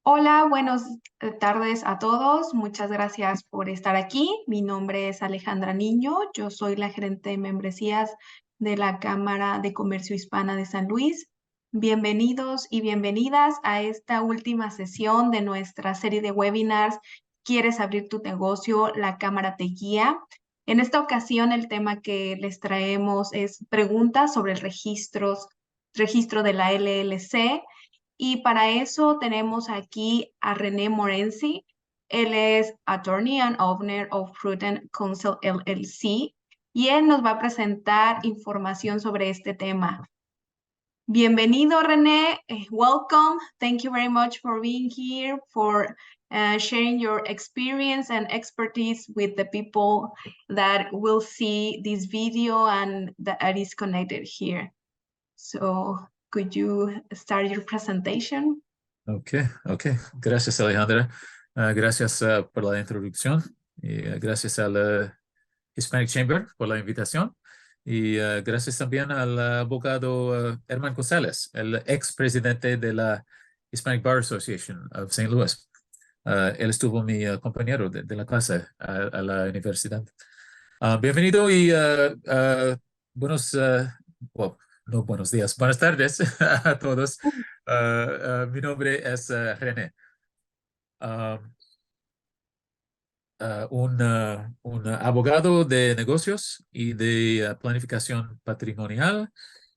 Hola, buenas tardes a todos. Muchas gracias por estar aquí. Mi nombre es Alejandra Niño. Yo soy la gerente de membresías de la Cámara de Comercio Hispana de San Luis. Bienvenidos y bienvenidas a esta última sesión de nuestra serie de webinars. ¿Quieres abrir tu negocio? La Cámara te guía. En esta ocasión, el tema que les traemos es preguntas sobre el registro de la LLC. Y para eso tenemos aquí a René Morenzi. Él es Attorney and Owner of Prudent Counsel LLC y él nos va a presentar información sobre este tema. Bienvenido, René. Welcome. Thank you very much for being here, for sharing your experience and expertise with the people that will see this video and that is connected here. So, could you start your presentation? Okay. Gracias, Alejandra. Gracias por la introducción y gracias al Hispanic Chamber por la invitación. Y gracias también al abogado Herman González, el expresidente de la Hispanic Bar Association of St. Louis. Él estuvo mi compañero de la clase a la universidad. Bienvenido y buenos, well, no buenos días, buenas tardes a todos. Mi nombre es René. Un abogado de negocios y de planificación patrimonial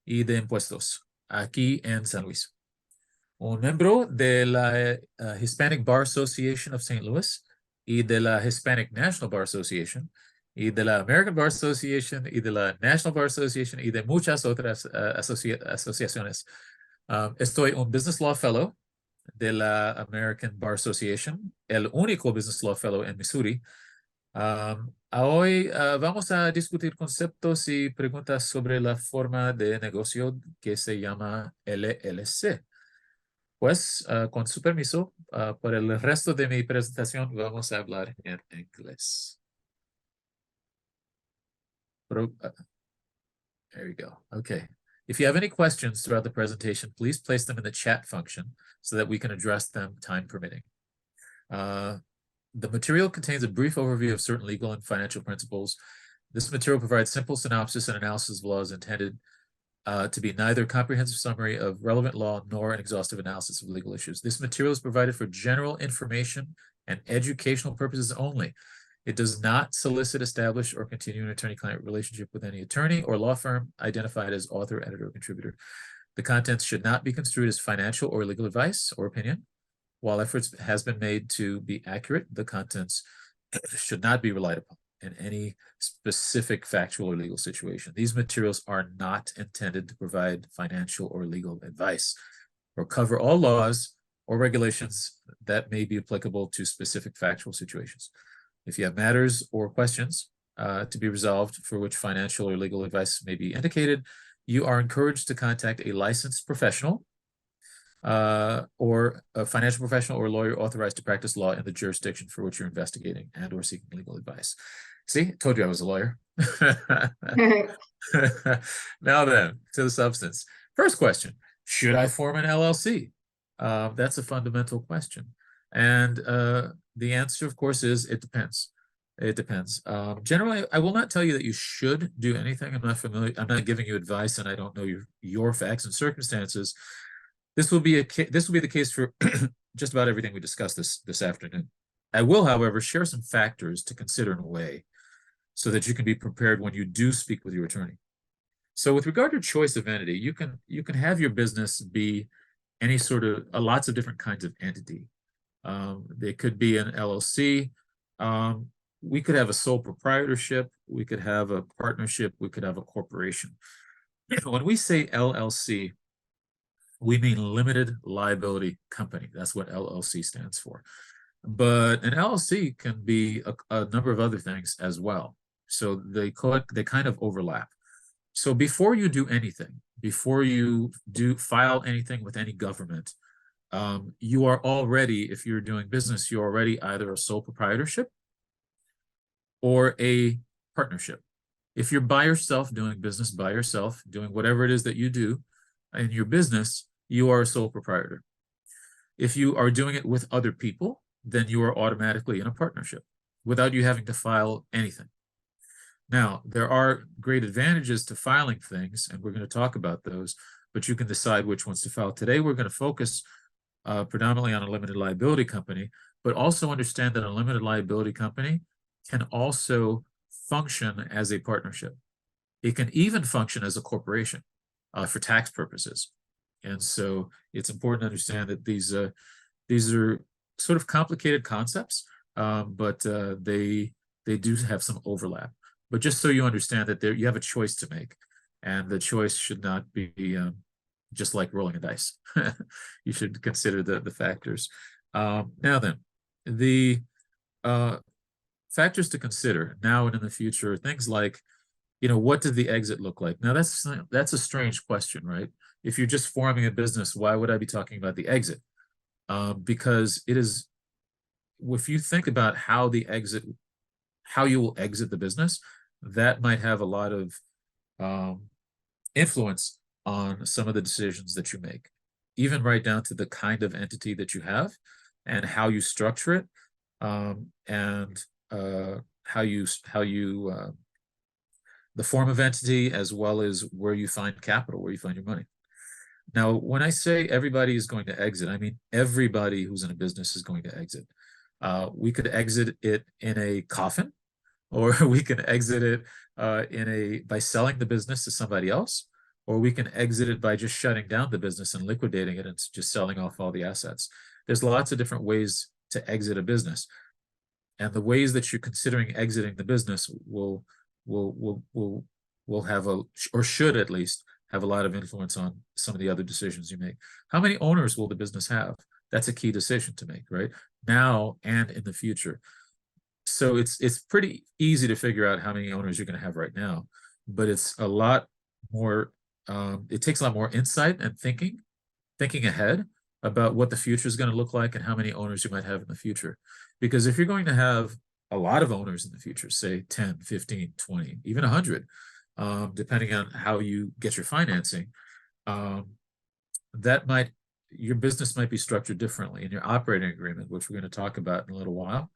y de impuestos aquí en San Luis. Un miembro de la Hispanic Bar Association of St. Louis y de la Hispanic National Bar Association y de la American Bar Association y de la National Bar Association y de muchas otras asociaciones. Estoy un Business Law Fellow de la American Bar Association, el único Business Law Fellow en Missouri. Hoy vamos a discutir conceptos y preguntas sobre la forma de negocio que se llama LLC. Pues, con su permiso, por el resto de mi presentación vamos a hablar en inglés. There you go. Okay. If you have any questions throughout the presentation, please place them in the chat function so that we can address them time permitting. The material contains a brief overview of certain legal and financial principles. This material provides simple synopsis and analysis of laws intended to be neither a comprehensive summary of relevant law nor an exhaustive analysis of legal issues. This material is provided for general information and educational purposes only. It does not solicit, establish, or continue an attorney-client relationship with any attorney or law firm identified as author, editor, or contributor. The contents should not be construed as financial or legal advice or opinion. While efforts has been made to be accurate, the contents should not be relied upon in any specific factual or legal situation. These materials are not intended to provide financial or legal advice or cover all laws or regulations that may be applicable to specific factual situations. If you have matters or questions to be resolved for which financial or legal advice may be indicated, you are encouraged to contact a licensed professional or a financial professional or lawyer authorized to practice law in the jurisdiction for which you're investigating and or seeking legal advice. See, told you I was a lawyer. Now then, to the substance. First question, should I form an LLC? That's a fundamental question. And the answer, of course, is it depends. It depends. Generally, I will not tell you that you should do anything. I'm not giving you advice, and I don't know your facts and circumstances. This will be the case for just about everything we discussed this afternoon. I will, however, share some factors to consider in a way so that you can be prepared when you do speak with your attorney. So with regard to choice of entity, you can have your business be any sort of lots of different kinds of entity. They could be an LLC. We could have a sole proprietorship. We could have a partnership. We could have a corporation. When we say LLC, we mean limited liability company. That's what LLC stands for. But an LLC can be a number of other things as well. So they kind of overlap. So before you do anything, before you file anything with any government, you are already, if you're doing business, you're already either a sole proprietorship or a partnership. If you're by yourself, doing business by yourself, doing whatever it is that you do in your business, you are a sole proprietor. If you are doing it with other people, then you are automatically in a partnership without you having to file anything. Now, there are great advantages to filing things, and we're going to talk about those, but you can decide which ones to file. Today, we're going to focus predominantly on a limited liability company, but also understand that a limited liability company can also function as a partnership. It can even function as a corporation for tax purposes. And so it's important to understand that these are sort of complicated concepts, but they do have some overlap. But just so you understand that you have a choice to make, and the choice should not be just like rolling a dice. You should consider the factors. Now then, the factors to consider now and in the future are things like, what did the exit look like? Now that's a strange question, right? If you're just forming a business, why would I be talking about the exit? Because it is, if you think about how you will exit the business, that might have a lot of influence on some of the decisions that you make, even right down to the kind of entity that you have and how you structure it, and how you the form of entity, as well as where you find capital, where you find your money. Now, when I say everybody is going to exit, I mean everybody who's in a business is going to exit. We could exit it in a coffin, or we can exit it by selling the business to somebody else, or we can exit it by just shutting down the business and liquidating it and just selling off all the assets. There's lots of different ways to exit a business, and the ways that you're considering exiting the business will have or should at least have a lot of influence on some of the other decisions you make. How many owners will the business have? That's a key decision to make, right? Now and in the future. So it's pretty easy to figure out how many owners you're going to have right now, but it's a lot more, it takes a lot more insight and thinking ahead about what the future is going to look like and how many owners you might have in the future. Because if you're going to have a lot of owners in the future, say 10, 15, 20, even 100, depending on how you get your financing, your business might be structured differently, and your operating agreement, which we're going to talk about in a little while,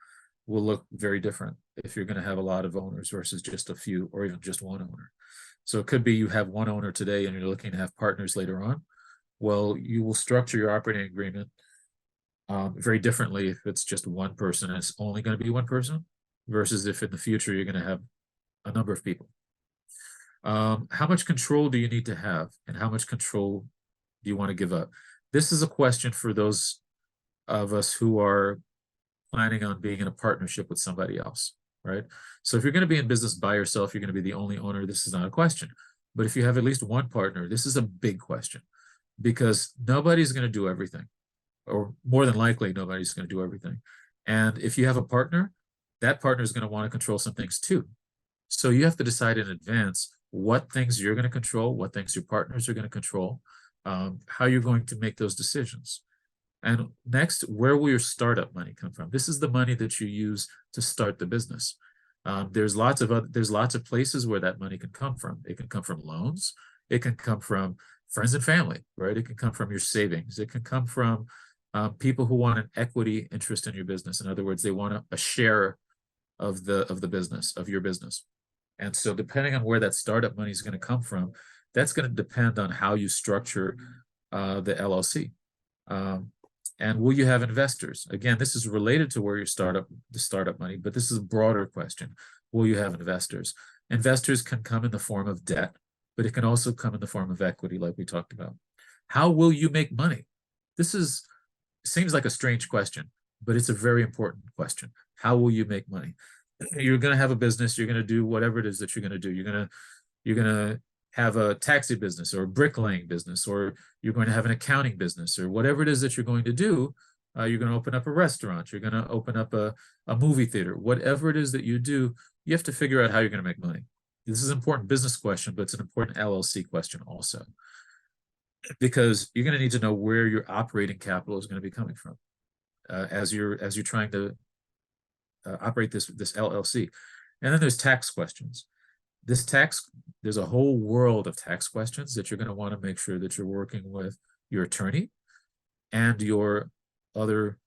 will look very different if you're going to have a lot of owners versus just a few, or even just one owner. So it could be you have one owner today and you're looking to have partners later on. Well, you will structure your operating agreement very differently if it's just one person and it's only going to be one person, versus if in the future you're going to have a number of people. How much control do you need to have, and how much control do you want to give up? This is a question for those of us who are planning on being in a partnership with somebody else, right? So if you're going to be in business by yourself, you're going to be the only owner, this is not a question. But if you have at least one partner, this is a big question, because nobody's going to do everything, or more than likely nobody's going to do everything. And if you have a partner, that partner is going to want to control some things too. So you have to decide in advance what things you're going to control, what things your partners are going to control, how you're going to make those decisions. And next, where will your startup money come from? This is the money that you use to start the business. There's lots of places where that money can come from. It can come from loans. It can come from friends and family, right? It can come from your savings. It can come from people who want an equity interest in your business. In other words, they want a share of the business, of your business. And so depending on where that startup money is going to come from, that's going to depend on how you structure the LLC. And will you have investors? Again, this is related to where the startup money, but this is a broader question. Will you have investors? Investors can come in the form of debt, but it can also come in the form of equity, like we talked about. How will you make money? Seems like a strange question, but it's a very important question. How will you make money? You're going to have a business. You're going to do whatever it is that you're going to do. You're going to have a taxi business or a bricklaying business, or you're going to have an accounting business, or whatever it is that you're going to do. You're going to open up a restaurant. You're going to open up a movie theater. Whatever it is that you do, you have to figure out how you're going to make money. This is an important business question, but it's an important LLC question also, because you're going to need to know where your operating capital is going to be coming from as you're trying to operate this LLC. And then there's tax questions. There's a whole world of tax questions that you're going to want to make sure that you're working with your attorney and your other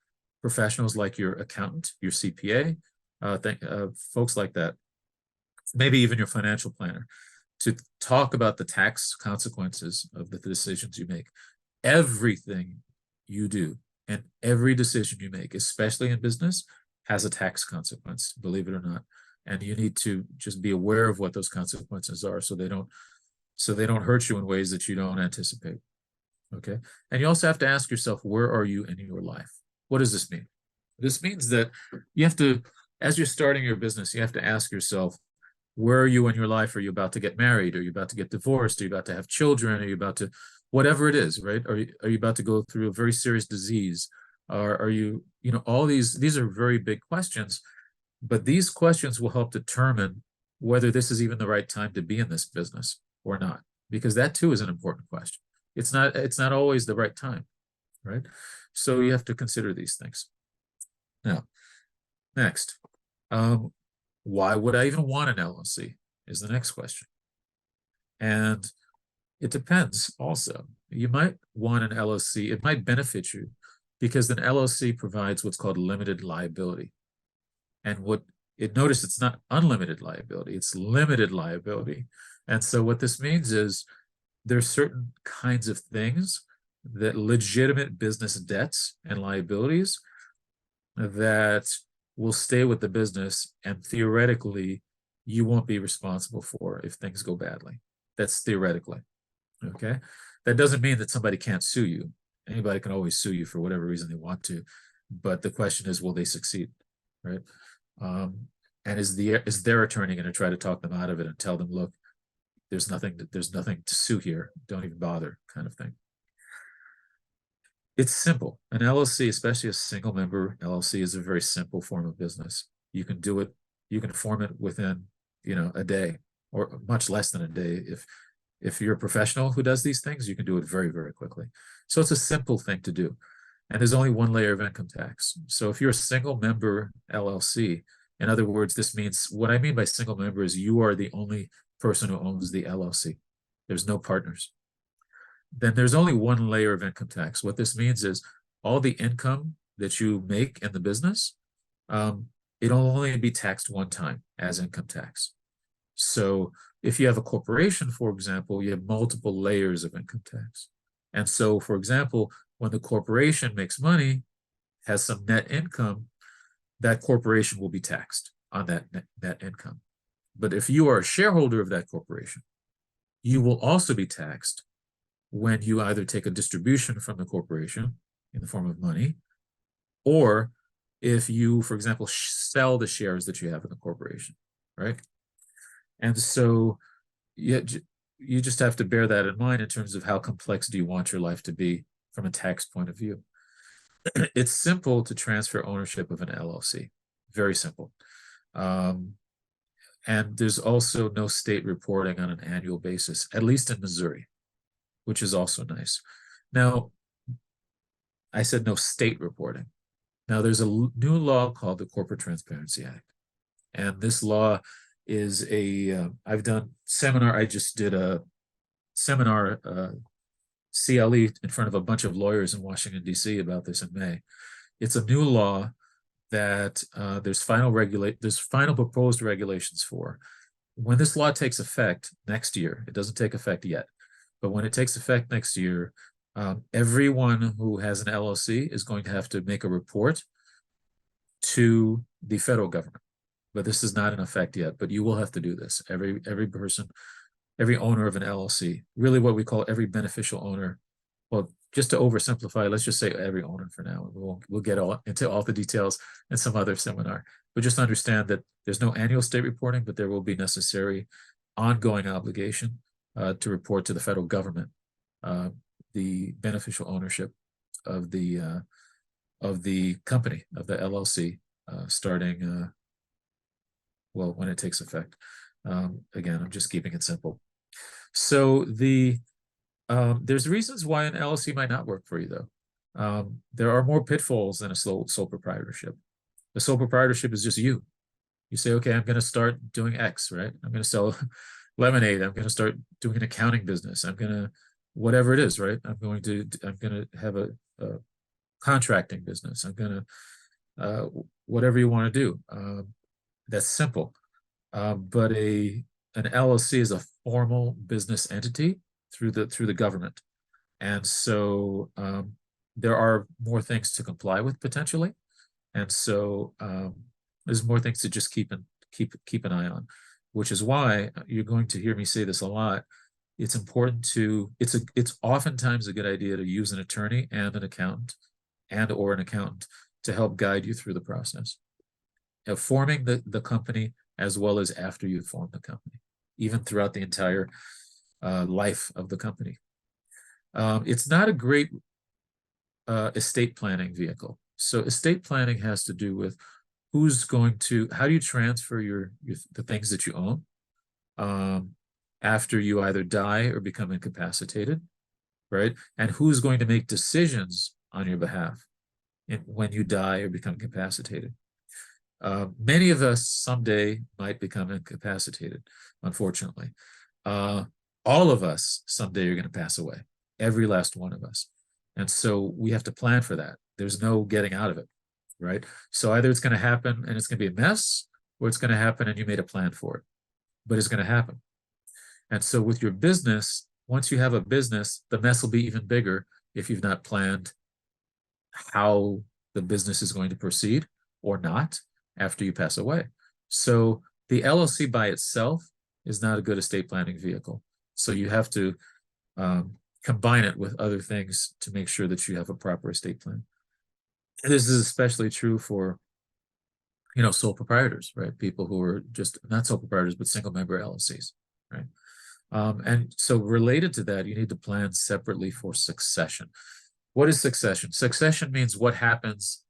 professionals like your accountant, your CPA, folks like that, maybe even your financial planner, to talk about the tax consequences of the decisions you make. Everything you do and every decision you make, especially in business, has a tax consequence, believe it or not. And you need to just be aware of what those consequences are so they don't hurt you in ways that you don't anticipate. Okay. And you also have to ask yourself, where are you in your life? What does this mean? This means that you have to, as you're starting your business, you have to ask yourself, where are you in your life? Are you about to get married? Are you about to get divorced? Are you about to have children? Are you about to, whatever it is, right? Are you about to go through a very serious disease? Are you, all these are very big questions, but these questions will help determine whether this is even the right time to be in this business or not, because that too is an important question. It's not always the right time, right? So you have to consider these things. Now, next, why would I even want an LLC is the next question. And it depends also. You might want an LLC. It might benefit you because an LLC provides what's called limited liability. And notice it's not unlimited liability, it's limited liability. And so what this means is there's certain kinds of things that legitimate business debts and liabilities that will stay with the business, and theoretically you won't be responsible for if things go badly. That's theoretically. Okay. That doesn't mean that somebody can't sue you. Anybody can always sue you for whatever reason they want to, but the question is, will they succeed, right? And is their attorney going to try to talk them out of it and tell them, look, there's nothing to sue here, don't even bother, kind of thing. It's simple. An LLC, especially a single member LLC, is a very simple form of business. You can do it, you can form it within, a day, or much less than a day. If you're a professional who does these things, you can do it very, very quickly. So it's a simple thing to do. And there's only one layer of income tax. So if you're a single member LLC, in other words, this means, what I mean by single member is you are the only person who owns the LLC. There's no partners. Then there's only one layer of income tax. What this means is all the income that you make in the business, it'll only be taxed one time as income tax. So if you have a corporation, for example, you have multiple layers of income tax. And so, for example, when the corporation makes money, has some net income, that corporation will be taxed on that net income. But if you are a shareholder of that corporation, you will also be taxed when you either take a distribution from the corporation in the form of money, or if you, for example, sell the shares that you have in the corporation, right? And so you just have to bear that in mind in terms of how complex do you want your life to be from a tax point of view. It's simple to transfer ownership of an LLC, very simple. And there's also no state reporting on an annual basis, at least in Missouri, which is also nice. Now, I said no state reporting. Now, there's a new law called the Corporate Transparency Act. And this law is I just did a seminar, CLE, in front of a bunch of lawyers in Washington, D.C. about this in May. It's a new law that there's final proposed regulations for. When this law takes effect next year, it doesn't take effect yet, but when it takes effect next year, everyone who has an LLC is going to have to make a report to the federal government. But this is not in effect yet, but you will have to do this. Every person, every owner of an LLC, really what we call every beneficial owner. Well, just to oversimplify, let's just say every owner for now. We'll get into all the details in some other seminar. But just understand that there's no annual state reporting, but there will be necessary ongoing obligation to report to the federal government the beneficial ownership of the company, of the LLC, starting when it takes effect. Again, I'm just keeping it simple. So there's reasons why an LLC might not work for you, though. There are more pitfalls than a sole proprietorship. The sole proprietorship is just you. You say, okay, I'm going to start doing X, right? I'm going to sell lemonade. I'm going to start doing an accounting business. I'm going to, whatever it is, right? I'm going to have a contracting business. I'm going to, whatever you want to do. That's simple. But an LLC is a formal business entity through the government. And so there are more things to comply with potentially. And so there's more things to just keep an eye on, which is why you're going to hear me say this a lot. It's important to, it's oftentimes a good idea to use an attorney and an accountant or an accountant to help guide you through the process of forming the company, as well as after you've formed the company, even throughout the entire life of the company. It's not a great estate planning vehicle. So estate planning has to do with how do you transfer the things that you own after you either die or become incapacitated, right? And who's going to make decisions on your behalf when you die or become incapacitated. Many of us someday might become incapacitated, unfortunately. All of us someday are going to pass away, every last one of us. And so we have to plan for that. There's no getting out of it, right? So either it's going to happen and it's going to be a mess, or it's going to happen and you made a plan for it, but it's going to happen. And so with your business, once you have a business, the mess will be even bigger if you've not planned how the business is going to proceed or not after you pass away. So the LLC by itself is not a good estate planning vehicle. So you have to combine it with other things to make sure that you have a proper estate plan. This is especially true for, sole proprietors, right? People who are just not sole proprietors, but single member LLCs, right? And so related to that, you need to plan separately for succession. What is succession? Succession means what happens,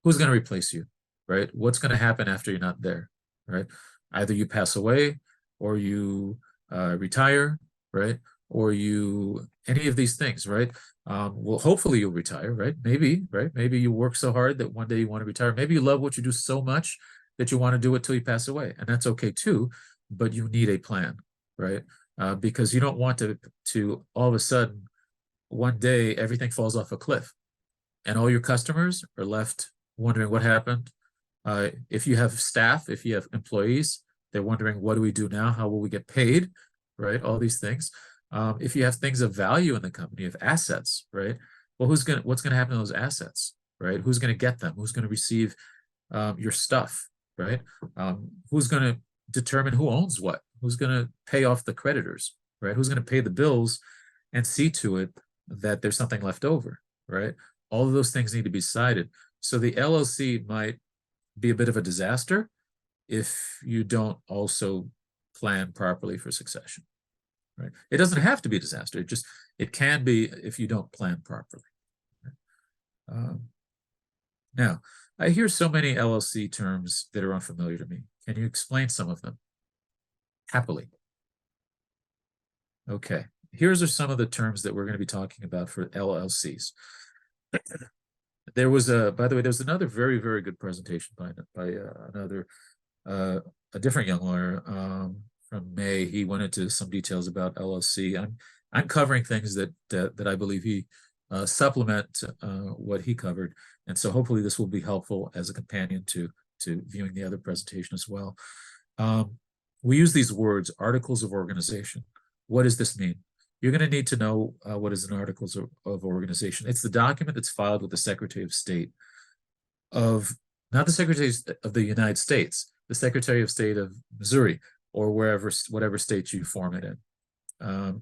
who's going to replace you, right? What's going to happen after you're not there, right? Either you pass away or you retire, right? Or any of these things, right? Well, hopefully you'll retire, right? Maybe, right? Maybe you work so hard that one day you want to retire. Maybe you love what you do so much that you want to do it till you pass away. And that's okay too, but you need a plan, right? Because you don't want to all of a sudden, one day everything falls off a cliff and all your customers are left wondering what happened. If you have staff, if you have employees, they're wondering, what do we do now? How will we get paid, right? All these things. If you have things of value in the company, of assets, right? Well, what's going to happen to those assets, right? Who's going to get them? Who's going to receive your stuff, right? Who's going to determine who owns what? Who's going to pay off the creditors, right? Who's going to pay the bills and see to it that there's something left over, right? All of those things need to be decided. So the LLC might be a bit of a disaster if you don't also plan properly for succession, right? It doesn't have to be a disaster. It can be if you don't plan properly. Right? Now, I hear so many LLC terms that are unfamiliar to me. Can you explain some of them? Happily. Okay, here's some of the terms that we're going to be talking about for LLCs. By the way, there was another very, very good presentation by a different young lawyer from May. He went into some details about LLC. I'm covering things that I believe he supplement what he covered, and so hopefully this will be helpful as a companion to viewing the other presentation as well. We use these words, articles of organization. What does this mean? You're going to need to know what is an articles of organization. It's the document that's filed with the Secretary of State of, not the Secretary of the United States, the Secretary of State of Missouri, or whatever state you form it in.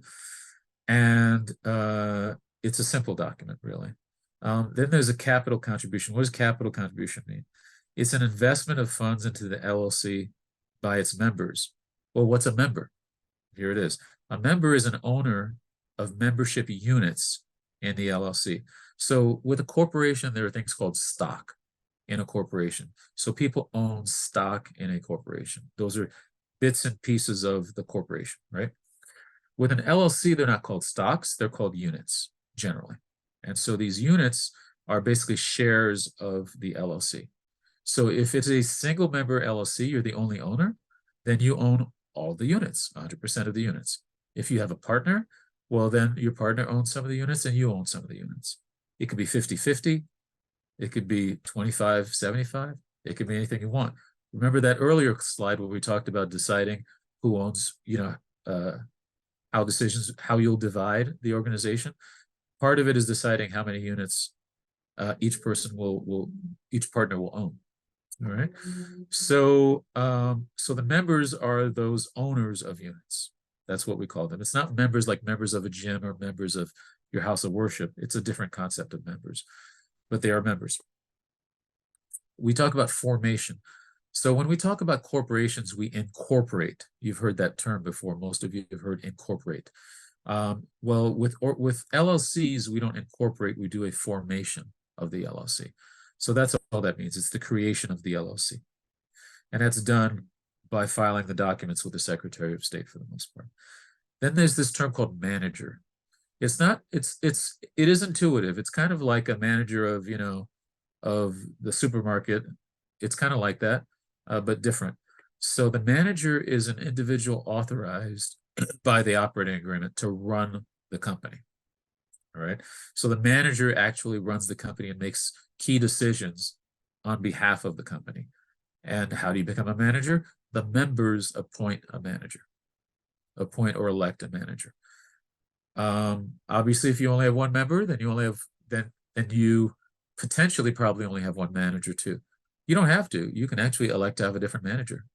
It's a simple document, really. Then there's a capital contribution. What does capital contribution mean? It's an investment of funds into the LLC by its members. Well, what's a member? Here it is. A member is an owner of membership units in the LLC. So with a corporation, there are things called stock in a corporation. So people own stock in a corporation. Those are bits and pieces of the corporation, right? With an LLC, they're not called stocks, they're called units generally. And so these units are basically shares of the LLC. So if it's a single member LLC, you're the only owner, then you own all the units, 100% of the units. If you have a partner, well, then your partner owns some of the units and you own some of the units. It could be 50-50, It could be 25-75. It could be anything you want. Remember that earlier slide where we talked about deciding who owns, how you'll divide the organization. Part of it is deciding how many units each partner will own. All right. So the members are those owners of units. That's what we call them. It's not members like members of a gym or members of your house of worship. It's a different concept of members, but they are members. We talk about formation. So when we talk about corporations, we incorporate. You've heard that term before. Most of you have heard incorporate. Well, with LLCs, we don't incorporate. We do a formation of the LLC. So that's all that means. It's the creation of the LLC. And that's done by filing the documents with the Secretary of State for the most part. Then there's this term called manager. It is intuitive. It's kind of like a manager of the supermarket. It's kind of like that, but different. So the manager is an individual authorized by the operating agreement to run the company. All right. So the manager actually runs the company and makes key decisions on behalf of the company. And how do you become a manager? The members appoint a manager, appoint or elect a manager. Obviously, if you only have one member, then you potentially probably only have one manager too. You don't have to. You can actually elect to have a different manager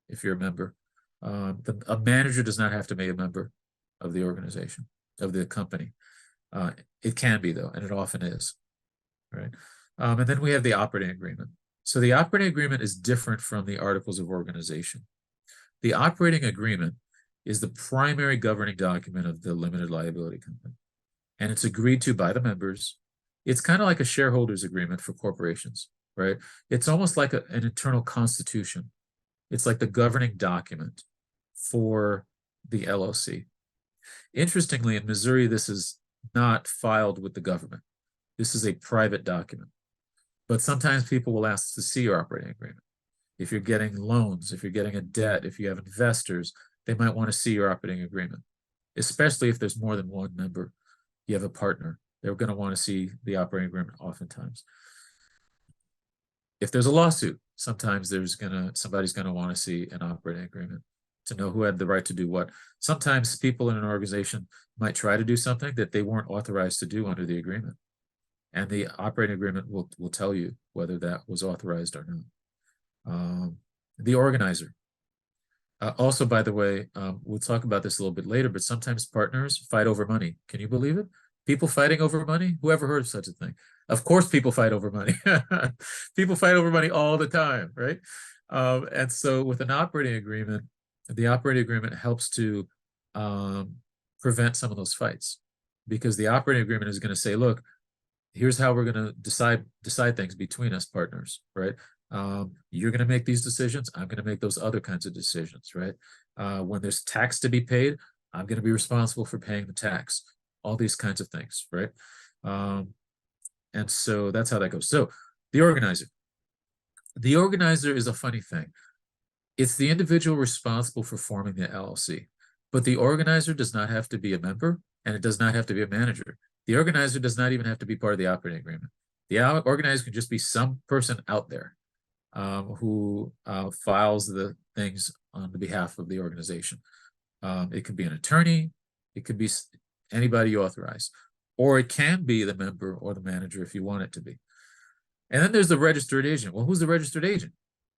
if you're a member. A manager does not have to be a member of the organization, of the company. It can be though, and it often is. Right. And then we have the operating agreement. So the operating agreement is different from the articles of organization. The operating agreement is the primary governing document of the limited liability company, and it's agreed to by the members. It's kind of like a shareholders agreement for corporations, right? It's almost like an internal constitution. It's like the governing document for the LLC. Interestingly, in Missouri, this is not filed with the government. This is a private document. But sometimes people will ask to see your operating agreement. If you're getting loans, if you're getting a debt, if you have investors, they might want to see your operating agreement, especially if there's more than one member. You have a partner, they're going to want to see the operating agreement oftentimes. If there's a lawsuit, sometimes somebody's going to want to see an operating agreement to know who had the right to do what. Sometimes people in an organization might try to do something that they weren't authorized to do under the agreement. And the operating agreement will tell you whether that was authorized or not. The organizer. Also, by the way, we'll talk about this a little bit later, but sometimes partners fight over money. Can you believe it? People fighting over money? Who ever heard of such a thing? Of course, people fight over money. People fight over money all the time, right? And so with an operating agreement, the operating agreement helps to prevent some of those fights, because the operating agreement is going to say, look, here's how we're going to decide things between us partners, right? You're going to make these decisions. I'm going to make those other kinds of decisions, right? When there's tax to be paid, I'm going to be responsible for paying the tax. All these kinds of things, right? And so that's how that goes. So the organizer. The organizer is a funny thing. It's the individual responsible for forming the LLC, but the organizer does not have to be a member, and it does not have to be a manager. The organizer does not even have to be part of the operating agreement. The organizer can just be some person out there who files the things on the behalf of the organization. It could be an attorney, it could be anybody you authorize, or it can be the member or the manager if you want it to be. And then there's the registered agent. Well, who's the registered agent?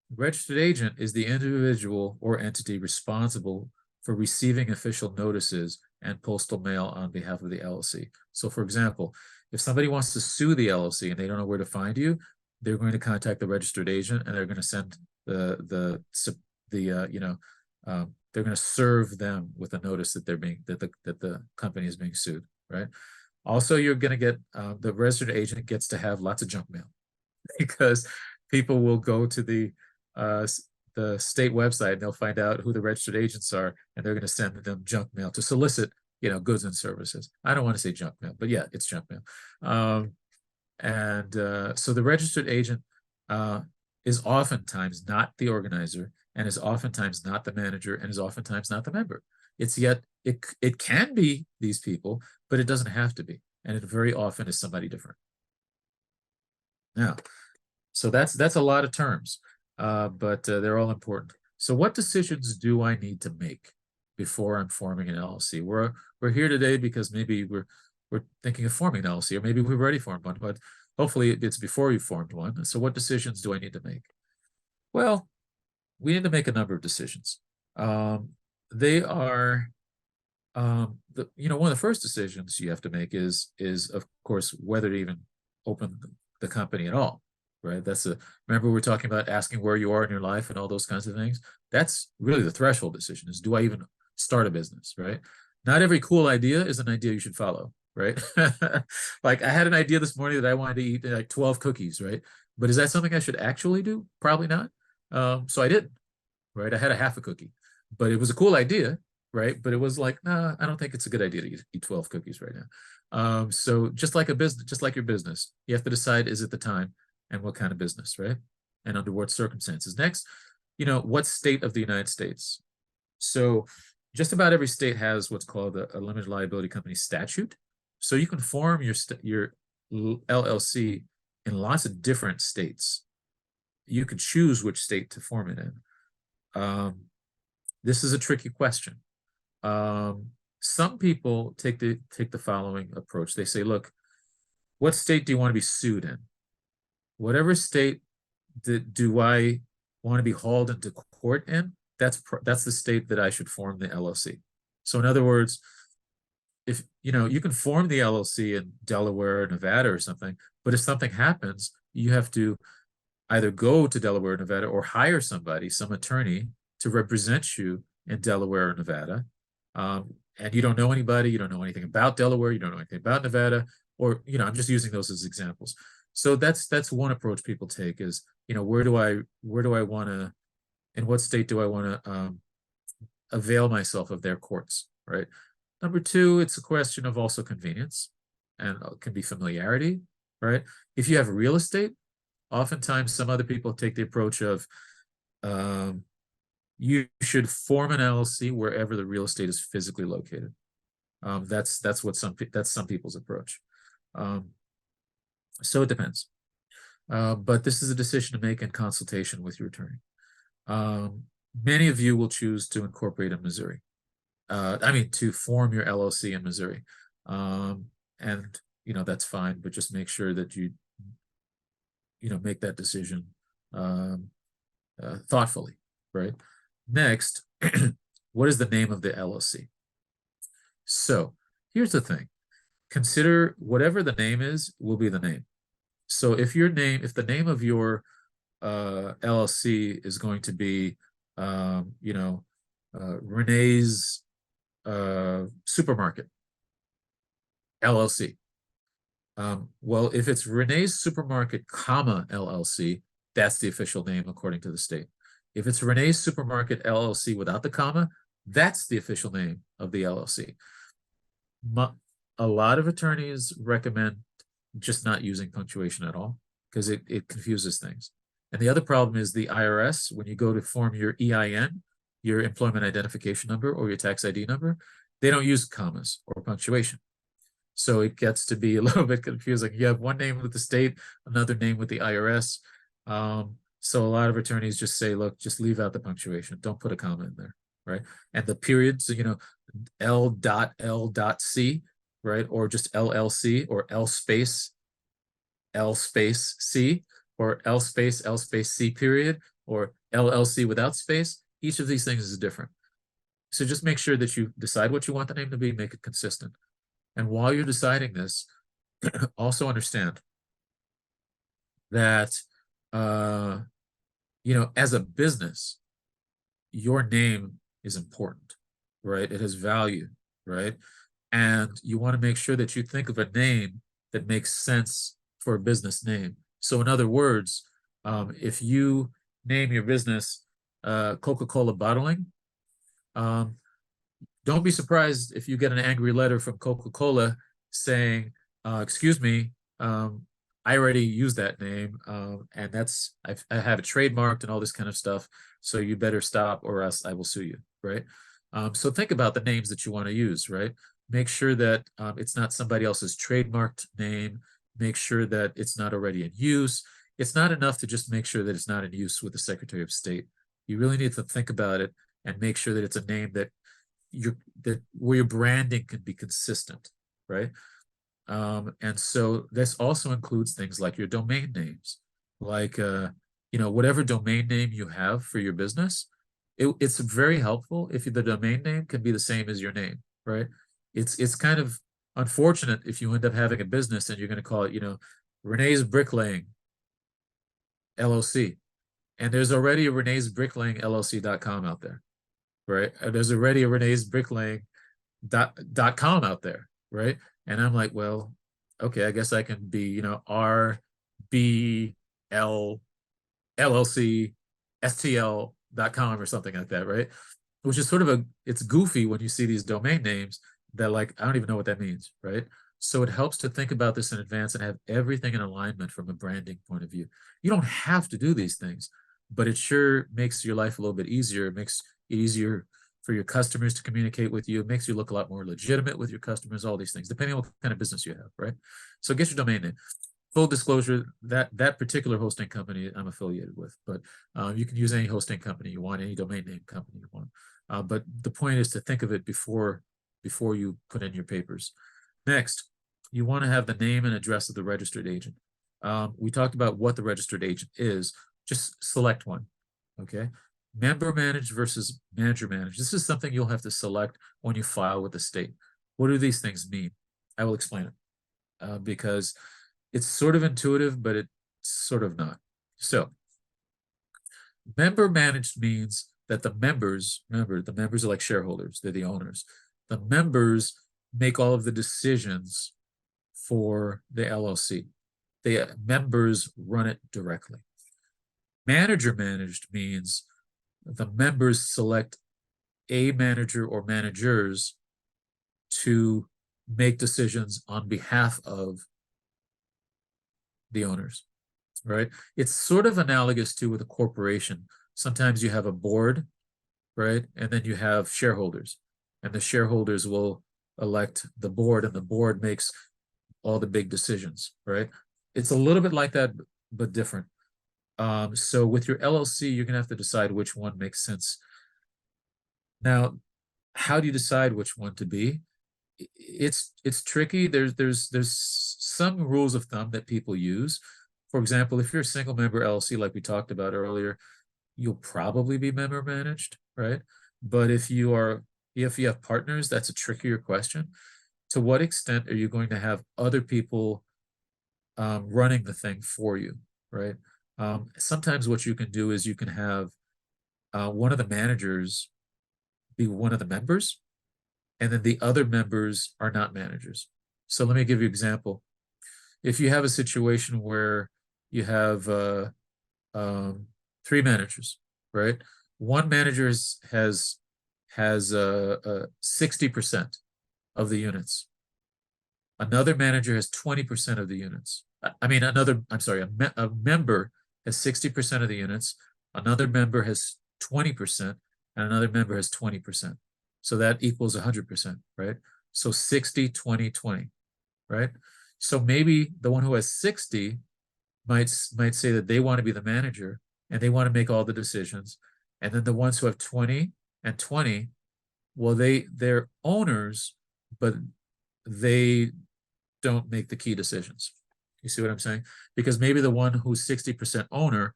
The registered agent is the individual or entity responsible for receiving official notices and postal mail on behalf of the LLC. So for example, if somebody wants to sue the LLC and they don't know where to find you, they're going to contact the registered agent, and they're going to send they're going to serve them with a notice that the company is being sued, right? Also, you're going to get the registered agent gets to have lots of junk mail, because people will go to the state website and they'll find out who the registered agents are, and they're going to send them junk mail to solicit, goods and services. I don't want to say junk mail, but yeah, it's junk mail. So the registered agent is oftentimes not the organizer, and is oftentimes not the manager, and is oftentimes not the member. It can be these people, but it doesn't have to be, and it very often is somebody different. Now, so that's a lot of terms, but they're all important. So what decisions do I need to make before I'm forming an LLC? We're here today because maybe we're thinking of forming an LLC, or maybe we've already formed one, but hopefully it's before you formed one. So what decisions do I need to make? Well, we need to make a number of decisions. They are one of the first decisions you have to make is of course whether to even open the company at all, right? Remember, we're talking about asking where you are in your life and all those kinds of things. That's really the threshold decision, is do I even start a business, right? Not every cool idea is an idea you should follow, right? Like, I had an idea this morning that I wanted to eat like 12 cookies, right? But is that something I should actually do? Probably not. So I didn't, right? I had a half a cookie, but it was a cool idea, right? But it was like, nah, I don't think it's a good idea to eat 12 cookies right now. So just like your business, you have to decide, is it the time, and what kind of business, right? And under what circumstances. Next, what state of the United States? So just about every state has what's called a limited liability company statute. So you can form your LLC in lots of different states. You could choose which state to form it in. This is a tricky question. Some people take the following approach. They say, look, what state do you want to be sued in? Whatever state do I want to be hauled into court in, that's the state that I should form the LLC. So in other words, if you can form the LLC in Delaware or Nevada or something, but if something happens, you have to either go to Delaware or Nevada, or hire some attorney to represent you in Delaware or Nevada. And you don't know anybody, you don't know anything about Delaware, you don't know anything about Nevada, or I'm just using those as examples. So that's one approach people take, is where do I want to, in what state do I want to avail myself of their courts, right? Number two, it's a question of also convenience, and can be familiarity, right? If you have real estate, oftentimes some other people take the approach of you should form an LLC wherever the real estate is physically located. That's some people's approach. So it depends. But this is a decision to make in consultation with your attorney. Many of you will choose to incorporate in Missouri. To form your LLC in Missouri. And that's fine, but just make sure that you make that decision thoughtfully, right? Next, what is the name of the LLC? So here's the thing. Consider whatever the name is will be the name. So if the name of your LLC is going to be, Renee's Supermarket LLC. Well, if it's Renee's Supermarket, LLC, that's the official name according to the state. If it's Renee's Supermarket LLC without the comma, that's the official name of the LLC. A lot of attorneys recommend just not using punctuation at all, because it confuses things. And the other problem is the IRS, when you go to form your EIN, your employment identification number, or your tax ID number, they don't use commas or punctuation. So it gets to be a little bit confusing. You have one name with the state, another name with the IRS. So a lot of attorneys just say, look, just leave out the punctuation. Don't put a comma in there, right? And the periods, L.L.C, right? Or just LLC, or L space C, or L space C period, or LLC without space. Each of these things is different. So just make sure that you decide what you want the name to be, make it consistent. And while you're deciding this, also understand that, as a business, your name is important, right? It has value, right? And you want to make sure that you think of a name that makes sense for a business name. So in other words, if you name your business Coca-Cola Bottling, don't be surprised if you get an angry letter from Coca-Cola saying, excuse me, I already used that name, and I have it trademarked and all this kind of stuff, so you better stop or else I will sue you, right? So think about the names that you want to use, right? Make sure that it's not somebody else's trademarked name. make sure that it's not already in use. It's not enough to just make sure that it's not in use with the Secretary of State. You really need to think about it and make sure that it's a name that where your branding can be consistent, right? And so this also includes things like your domain names, like whatever domain name you have for your business. It's very helpful if the domain name can be the same as your name, right? It's kind of unfortunate if you end up having a business and you're going to call it, Renee's Bricklaying LLC, and there's already a Renee's Bricklaying LLC.com out there, right? There's already a Renee's Bricklaying.com out there, right? And I'm like, well, okay, I guess I can be, RBL LLC STL.com or something like that, right? Which is sort of it's goofy when you see these domain names that, like, I don't even know what that means, right? So it helps to think about this in advance and have everything in alignment from a branding point of view. You don't have to do these things, but it sure makes your life a little bit easier. It makes it easier for your customers to communicate with you. It makes you look a lot more legitimate with your customers, all these things, depending on what kind of business you have, right? So get your domain name. Full disclosure, that particular hosting company I'm affiliated with, but you can use any hosting company you want, any domain name company you want. But the point is to think of it before you put in your papers. Next, you want to have the name and address of the registered agent. We talked about what the registered agent is. Just select one, okay? Member managed versus manager managed. This is something you'll have to select when you file with the state. What do these things mean? I will explain it because it's sort of intuitive, but it's sort of not. So member managed means that the members, remember, the members are like shareholders, they're the owners. The members make all of the decisions for the LLC. The members run it directly. Manager managed means the members select a manager or managers to make decisions on behalf of the owners, right? It's sort of analogous to with a corporation. Sometimes you have a board, right? And then you have shareholders, and the shareholders will elect the board, and the board makes all the big decisions, right? It's a little bit like that, but different. So with your LLC, you're gonna have to decide which one makes sense. Now, how do you decide which one to be? It's tricky. There's some rules of thumb that people use. For example, if you're a single member LLC, like we talked about earlier, you'll probably be member managed, right? But if you have partners, that's a trickier question. To what extent are you going to have other people running the thing for you, right? Sometimes what you can do is you can have one of the managers be one of the members, and then the other members are not managers. So let me give you an example. If you have a situation where you have 3 managers, right? One manager has 60% of the units. Another manager has 20% of the units. I mean, a member has 60% of the units. Another member has 20%, and another member has 20%. So that equals 100%, right? So 60, 20, 20, right? So maybe the one who has 60 might say that they want to be the manager and they want to make all the decisions. And then the ones who have 20 and 20, well, they're owners, but they don't make the key decisions. You see what I'm saying? Because maybe the one who's 60% owner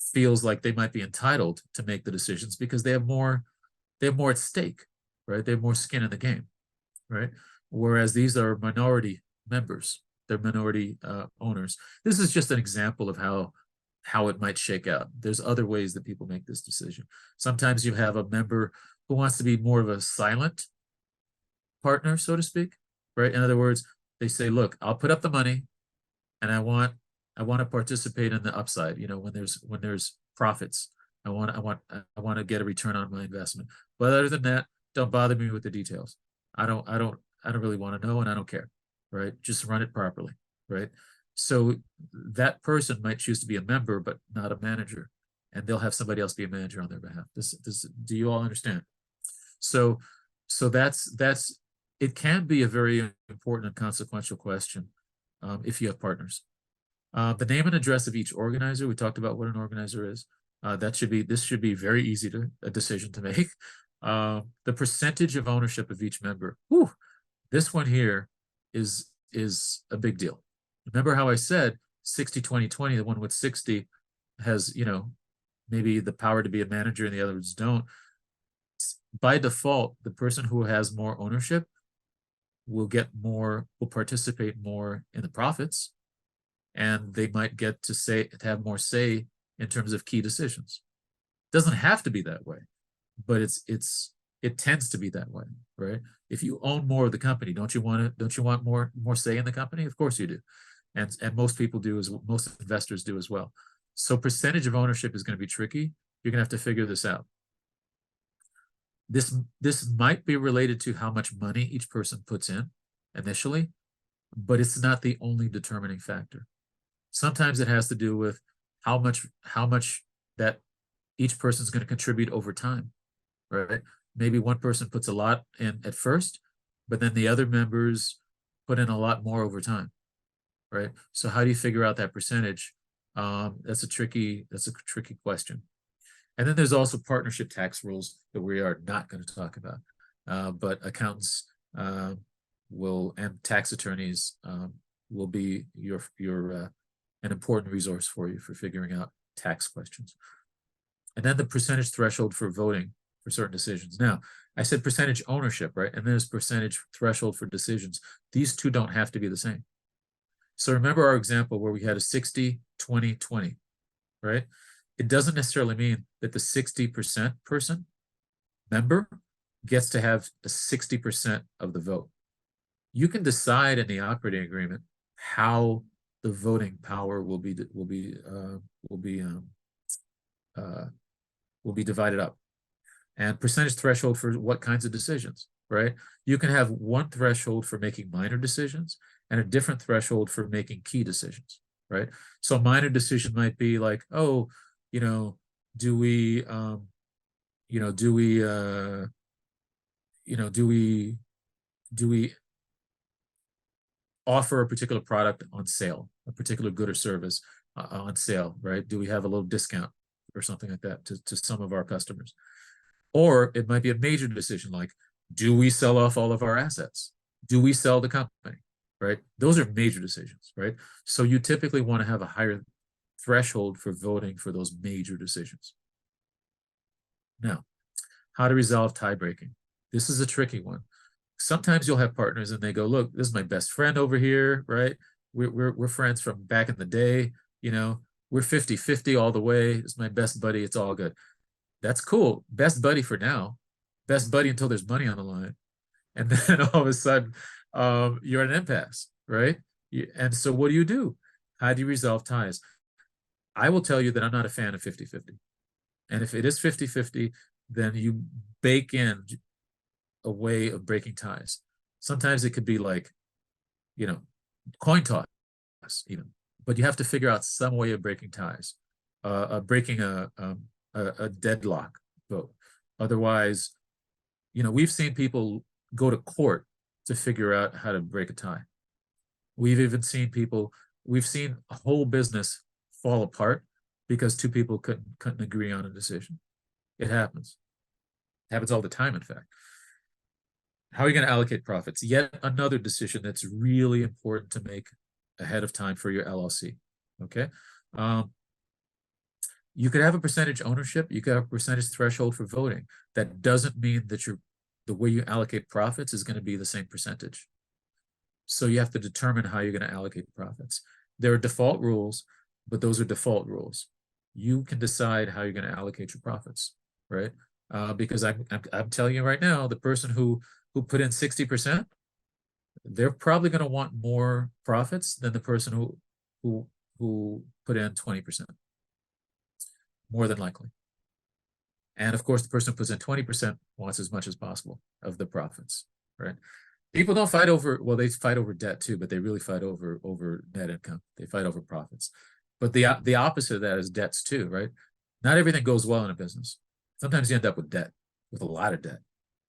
feels like they might be entitled to make the decisions because they have more at stake, right? They have more skin in the game, right? Whereas these are minority members, they're minority owners. This is just an example of how it might shake out. There's other ways that people make this decision. Sometimes you have a member who wants to be more of a silent partner, so to speak, right? In other words, they say, look, I'll put up the money and I want to participate in the upside, when there's profits. I want to get a return on my investment. But other than that, don't bother me with the details. I don't really want to know, and I don't care, right? Just run it properly, right? So that person might choose to be a member, but not a manager, and they'll have somebody else be a manager on their behalf. Do you all understand? So that's it can be a very important and consequential question. if you have partners. The name and address of each organizer. We talked about what an organizer is. This should be very easy a decision to make. The percentage of ownership of each member. Whew, this one here is a big deal. Remember how I said 60-20-20, the one with 60 has, maybe the power to be a manager and the others don't. By default, the person who has more ownership will participate more in the profits, and they might get to have more say in terms of key decisions. It doesn't have to be that way, but it tends to be that way, right? If you own more of the company, don't you want more say in the company? Of course you do. And most people do, most investors do as well. So percentage of ownership is going to be tricky. You're going to have to figure this out. This might be related to how much money each person puts in initially, but it's not the only determining factor. Sometimes it has to do with how much that each person is going to contribute over time, right? Maybe one person puts a lot in at first, but then the other members put in a lot more over time, right? So how do you figure out that percentage? That's a tricky question. And then there's also partnership tax rules that we are not going to talk about, but accountants and tax attorneys will be an important resource for you for figuring out tax questions. And then the percentage threshold for voting for certain decisions. Now, I said percentage ownership, right? And then there's percentage threshold for decisions. These two don't have to be the same. So remember our example where we had a 60-20-20, right? It doesn't necessarily mean that the 60% person member gets to have a 60% of the vote. You can decide in the operating agreement how the voting power will be divided up, and percentage threshold for what kinds of decisions, right? You can have one threshold for making minor decisions and a different threshold for making key decisions, right? So a minor decision might be like, oh, do we offer a particular product on sale, a particular good or service on sale, right? Do we have a little discount or something like that to some of our customers? Or it might be a major decision like, do we sell off all of our assets? Do we sell the company, right? Those are major decisions, right? So you typically want to have a higher threshold for voting for those major decisions. Now, how to resolve tie breaking. This is a tricky one. Sometimes you'll have partners and they go, look, this is my best friend over here, right? We're friends from back in the day, we're 50-50 all the way. It's my best buddy. It's all good. That's cool. Best buddy for now. Best buddy until there's money on the line. And then all of a sudden, you're at an impasse, right? And so what do? How do you resolve ties? I will tell you that I'm not a fan of 50-50. And if it is 50-50, then you bake in a way of breaking ties. Sometimes it could be like, coin toss even, but you have to figure out some way of breaking ties, breaking a deadlock vote. Otherwise, we've seen people go to court to figure out how to break a tie. We've seen a whole business fall apart because two people couldn't agree on a decision. It happens. It happens all the time, in fact. How are you going to allocate profits? Yet another decision that's really important to make ahead of time for your LLC. Okay. You could have a percentage ownership. You could have a percentage threshold for voting. That doesn't mean that the way you allocate profits is going to be the same percentage. So you have to determine how you're going to allocate profits. There are default rules, but those are default rules. You can decide how you're going to allocate your profits, right? Because I'm telling you right now, the person who put in 60%, they're probably going to want more profits than the person who put in 20%, more than likely. And of course, the person who puts in 20% wants as much as possible of the profits, right? People don't fight over, well, they fight over debt too, but they really fight over net income. They fight over profits. But the opposite of that is debts too, right? Not everything goes well in a business. Sometimes you end up with debt, with a lot of debt,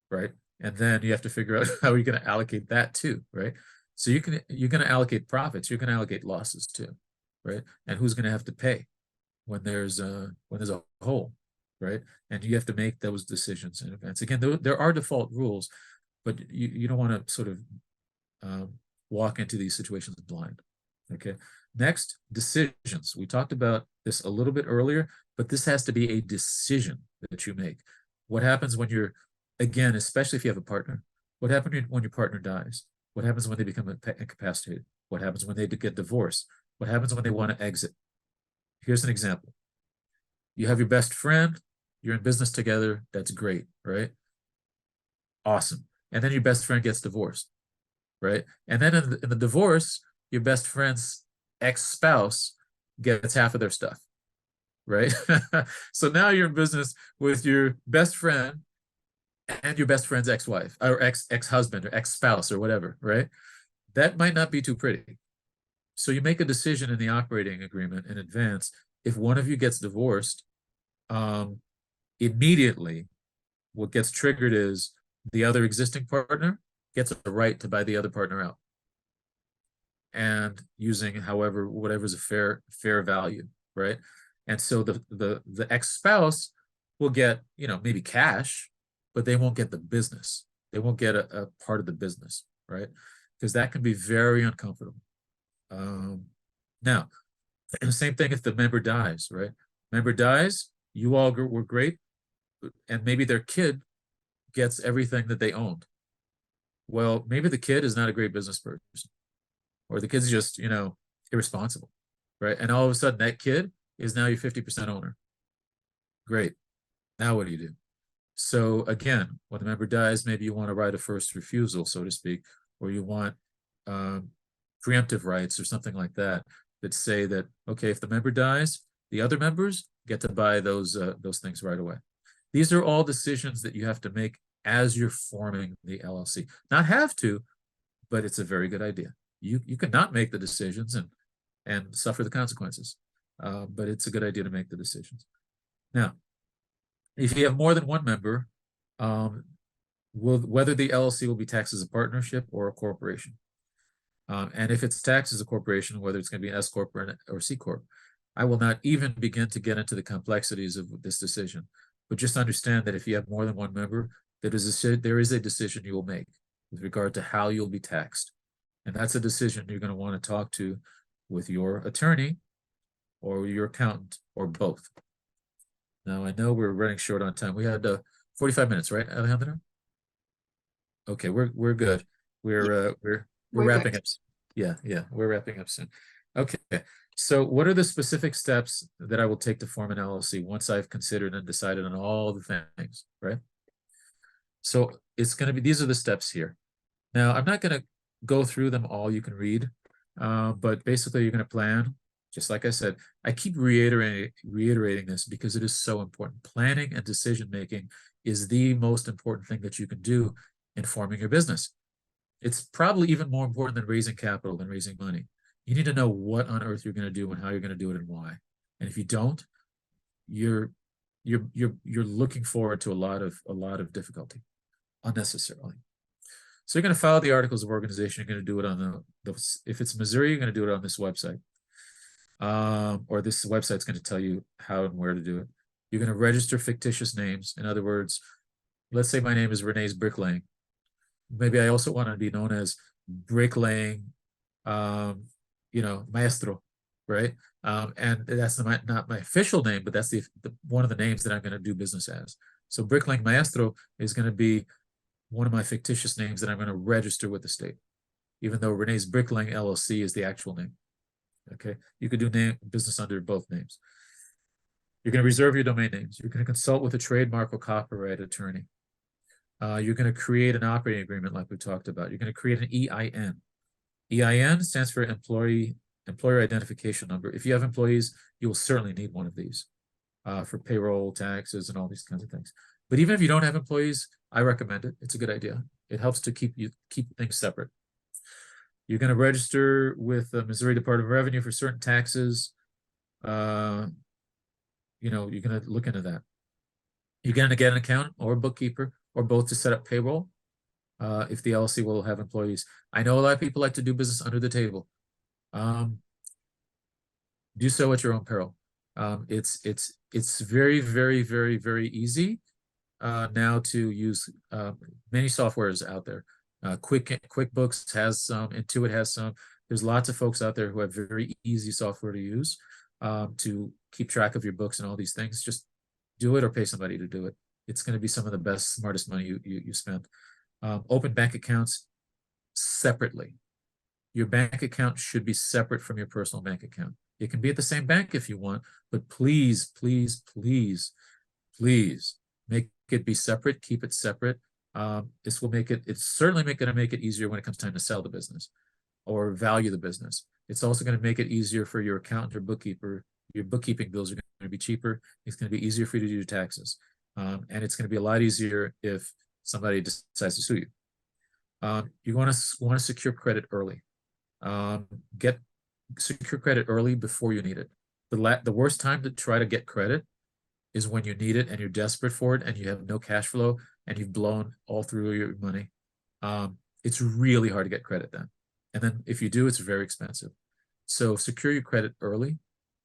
right? And then you have to figure out how you're going to allocate that too, right? So you're going to allocate profits, you're going to allocate losses too, right? And who's going to have to pay when there's a hole, right? And you have to make those decisions in advance. Again, there are default rules, but you don't want to sort of walk into these situations blind. Okay. Next, decisions. We talked about this a little bit earlier, but this has to be a decision that you make. What happens when you're, again, especially if you have a partner, what happens when your partner dies? What happens when they become incapacitated? What happens when they get divorced? What happens when they want to exit? Here's an example. You have your best friend, you're in business together, that's great, right? Awesome. And then your best friend gets divorced, right? And then in the divorce, your best friend's ex-spouse gets half of their stuff, right? So now you're in business with your best friend and your best friend's ex-wife or ex-husband or ex-spouse or whatever, right? That might not be too pretty. So you make a decision in the operating agreement in advance. If one of you gets divorced, immediately what gets triggered is the other existing partner gets a right to buy the other partner out, and using whatever's a fair value, right? And so the ex-spouse will get, maybe cash, but they won't get the business. They won't get a part of the business, right? Because that can be very uncomfortable. Now, same thing if the member dies, right? Member dies, you all were great, and maybe their kid gets everything that they owned. Well, maybe the kid is not a great business person, or the kid's just, irresponsible, right? And all of a sudden that kid is now your 50% owner. Great. Now what do you do? So again, when the member dies, maybe you want to right of first refusal, so to speak, or you want preemptive rights or something like that say that, okay, if the member dies, the other members get to buy those things right away. These are all decisions that you have to make as you're forming the LLC. Not have to, but it's a very good idea. You can not make the decisions and suffer the consequences, but it's a good idea to make the decisions. Now, if you have more than one member, whether the LLC will be taxed as a partnership or a corporation. And if it's taxed as a corporation, whether it's going to be an S Corp or C Corp, I will not even begin to get into the complexities of this decision. But just understand that if you have more than one member, there is a decision you will make with regard to how you'll be taxed. And that's a decision you're going to want to talk to with your attorney or your accountant or both. Now, I know we're running short on time. We had 45 minutes, right, Alejandra? Okay, we're good. We're wrapping up. Yeah, we're wrapping up soon. Okay, so what are the specific steps that I will take to form an LLC once I've considered and decided on all the things, right? So it's going to be, these are the steps here. Now, I'm not going to go through them all. You can read, but basically you're going to plan. Just like I said, I keep reiterating this because it is so important. Planning and decision-making is the most important thing that you can do in forming your business. It's probably even more important than raising capital, than raising money. You need to know what on earth you're going to do and how you're going to do it and why. And if you don't, you're looking forward to a lot of difficulty unnecessarily. So you're going to file the articles of organization. You're going to do it on if it's Missouri, you're going to do it on this website. Or this website's going to tell you how and where to do it. You're going to register fictitious names. In other words, let's say my name is Renee's Bricklaying. Maybe I also want to be known as Bricklaying, Maestro, right? And that's not my official name, but that's one of the names that I'm going to do business as. So Bricklaying Maestro is going to be one of my fictitious names that I'm going to register with the state, even though Renee's Bricklaying LLC is the actual name. Okay, you could do business under both names. You're going to reserve your domain names. You're going to consult with a trademark or copyright attorney. You're going to create an operating agreement like we talked about. You're going to create an EIN. EIN stands for Employer Identification Number. If you have employees, you will certainly need one of these for payroll, taxes, and all these kinds of things. But even if you don't have employees, I recommend it. It's a good idea. It helps to keep things separate. You're going to register with the Missouri Department of Revenue for certain taxes. You're going to look into that. You're going to get an accountant or a bookkeeper or both to set up payroll. if the LLC will have employees. I know a lot of people like to do business under the table. Do so at your own peril. It's very, very, very, very easy now to use many softwares out there. QuickBooks has some, Intuit has some. There's lots of folks out there who have very easy software to use to keep track of your books and all these things. Just do it or pay somebody to do it. It's going to be some of the best, smartest money you spend. Open bank accounts separately. Your bank account should be separate from your personal bank account. It can be at the same bank if you want, but please, please, please, please make it be separate. Keep it separate. This will make it, it's certainly going to make it easier when it comes time to sell the business or value the business. It's also going to make it easier for your accountant or bookkeeper. Your bookkeeping bills are going to be cheaper. It's going to be easier for you to do your taxes. And it's going to be a lot easier if somebody decides to sue you. You want to secure credit early. Get secure credit early before you need it. The worst time to try to get credit is when you need it and you're desperate for it and you have no cash flow and you've blown all through your money. It's really hard to get credit then. And then if you do, it's very expensive. So secure your credit early,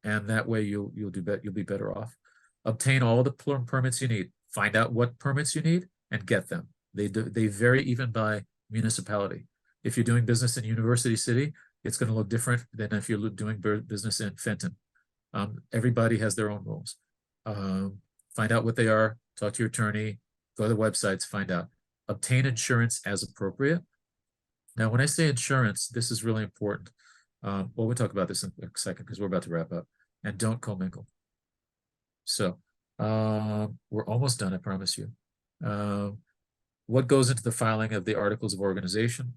and that way you'll be better off. Obtain all the permits you need. Find out what permits you need and get them. They vary even by municipality. If you're doing business in University City, it's going to look different than if you're doing business in Fenton. Everybody has their own rules. Find out what they are, talk to your attorney, go to the websites, find out. Obtain insurance as appropriate. Now, when I say insurance, this is really important. Well, we'll talk about this in a second because we're about to wrap up. And don't commingle. So we're almost done, I promise you. What goes into the filing of the articles of organization?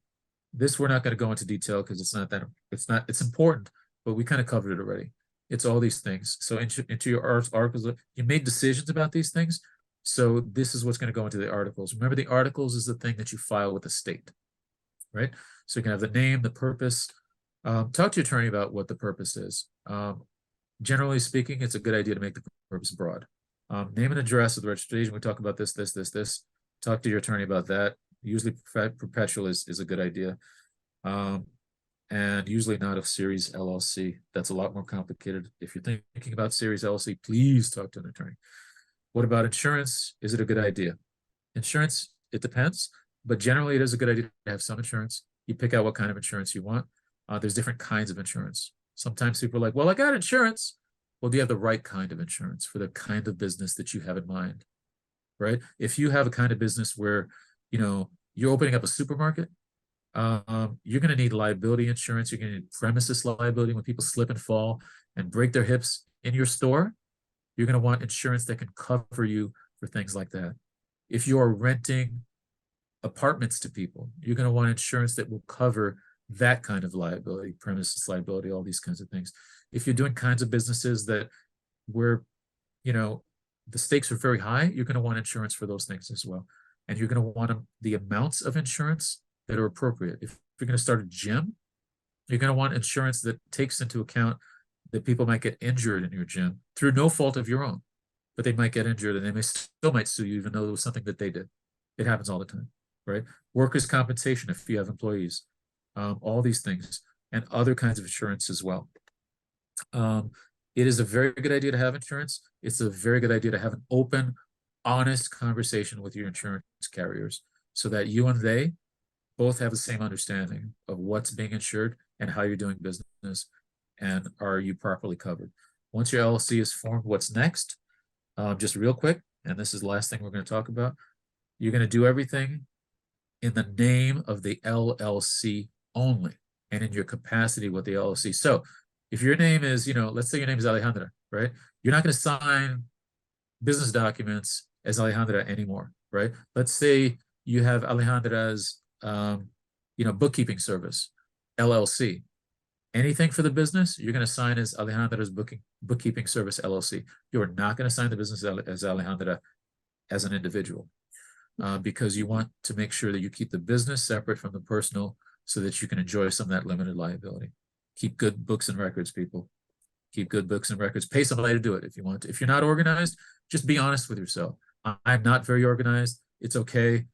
This we're not going to go into detail because it's important, but we kind of covered it already. It's all these things. So into your articles, you made decisions about these things. So this is what's going to go into the articles. Remember, the articles is the thing that you file with the state, right? So you can have the name, the purpose. Talk to your attorney about what the purpose is. Generally speaking, it's a good idea to make the purpose broad. Name and address of the registration. We talk about this. Talk to your attorney about that. Usually perpetual is a good idea. And usually not of series LLC. That's a lot more complicated. If you're thinking about series LLC, please talk to an attorney. What about insurance? Is it a good idea? Insurance, it depends, but generally it is a good idea to have some insurance. You pick out what kind of insurance you want. There's different kinds of insurance. Sometimes people are like, well, I got insurance. Well, do you have the right kind of insurance for the kind of business that you have in mind, right? If you have a kind of business where, you're opening up a supermarket, you're going to need liability insurance. You're going to need premises liability when people slip and fall and break their hips in your store. You're going to want insurance that can cover you for things like that. If you're renting apartments to people, you're going to want insurance that will cover that kind of liability, premises liability, all these kinds of things. If you're doing kinds of businesses that where, the stakes are very high, you're going to want insurance for those things as well. And you're going to want the amounts of insurance that are appropriate. If you're going to start a gym, you're going to want insurance that takes into account that people might get injured in your gym through no fault of your own, but they might get injured and they still might sue you even though it was something that they did. It happens all the time, right? Workers' compensation if you have employees, all these things, and other kinds of insurance as well. It is a very good idea to have insurance. It's a very good idea to have an open, honest conversation with your insurance carriers so that you and they both have the same understanding of what's being insured and how you're doing business and are you properly covered. Once your LLC is formed, what's next? Just real quick, and this is the last thing we're going to talk about. You're going to do everything in the name of the LLC only and in your capacity with the LLC. So if your name is, let's say your name is Alejandra, right? You're not going to sign business documents as Alejandra anymore, right? Let's say you have Alejandra's, bookkeeping service, LLC. Anything for the business, you're going to sign as Alejandra's bookkeeping service, LLC. You're not going to sign the business as Alejandra as an individual because you want to make sure that you keep the business separate from the personal so that you can enjoy some of that limited liability. Keep good books and records, people. Keep good books and records. Pay somebody to do it if you want to. If you're not organized, just be honest with yourself. I'm not very organized. It's okay.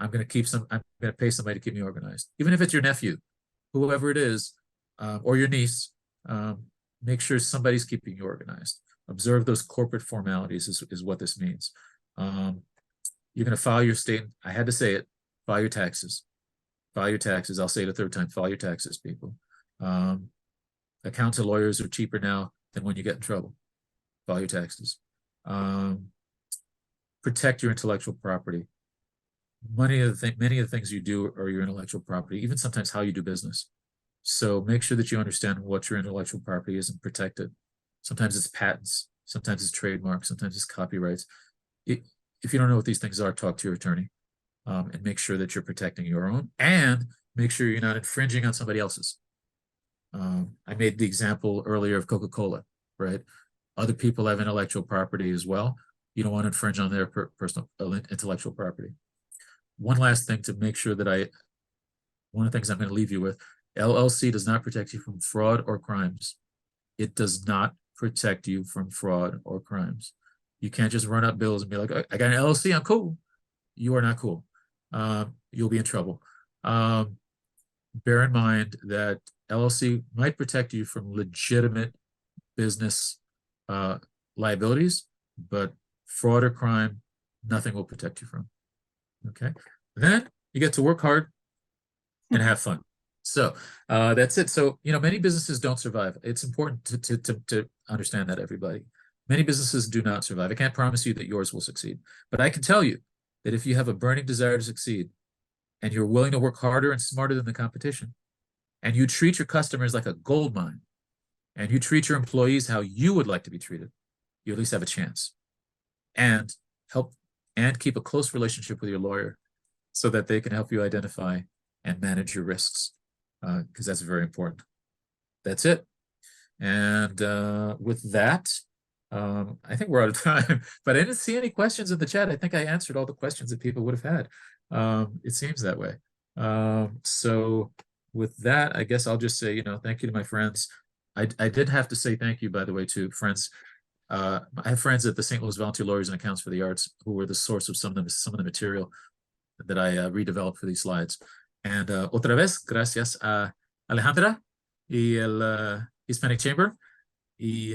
I'm going to pay somebody to keep me organized. Even if it's your nephew, whoever it is, or your niece, make sure somebody's keeping you organized. Observe those corporate formalities is what this means. You're going to file your statement. I had to say it. File your taxes. File your taxes. I'll say it a third time. File your taxes, people. Accountants and lawyers are cheaper now than when you get in trouble. File your taxes. Protect your intellectual property. Many of the things you do are your intellectual property, even sometimes how you do business. So make sure that you understand what your intellectual property is and protect it. Sometimes it's patents, sometimes it's trademarks, sometimes it's copyrights. If you don't know what these things are, talk to your attorney, and make sure that you're protecting your own, and make sure you're not infringing on somebody else's. I made the example earlier of Coca-Cola, right? Other people have intellectual property as well. You don't want to infringe on their personal intellectual property. One last thing to make sure that one of the things I'm going to leave you with, LLC does not protect you from fraud or crimes. It does not protect you from fraud or crimes. You can't just run up bills and be like, I got an LLC, I'm cool. You are not cool. You'll be in trouble. Bear in mind that LLC might protect you from legitimate business liabilities, but fraud or crime, nothing will protect you from. Okay, then you get to work hard and have fun. So that's it. So, many businesses don't survive. It's important to understand that, everybody. Many businesses do not survive. I can't promise you that yours will succeed, but I can tell you that if you have a burning desire to succeed and you're willing to work harder and smarter than the competition, and you treat your customers like a gold mine, and you treat your employees how you would like to be treated, you at least have a chance. And keep a close relationship with your lawyer so that they can help you identify and manage your risks, because that's very important. That's it. And with that, I think we're out of time, but I didn't see any questions in the chat. I think I answered all the questions that people would have had. It seems that way. So with that, I guess I'll just say, thank you to my friends. I did have to say thank you, by the way, to friends. I have friends at the St. Louis Volunteer Lawyers and Accountants for the Arts who were the source of some of the material that I redeveloped for these slides. And otra vez, gracias a Alejandra y el Hispanic Chamber. Y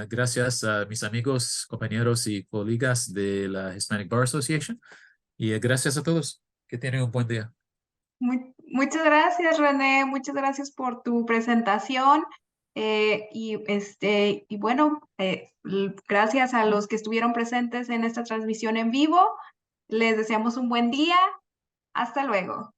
gracias a mis amigos, compañeros y colegas de la Hispanic Bar Association. Y gracias a todos. Que tienen un buen día. Muchas gracias, René. Muchas gracias por tu presentación. Y bueno, gracias a los que estuvieron presentes en esta transmisión en vivo. Les deseamos un buen día. Hasta luego.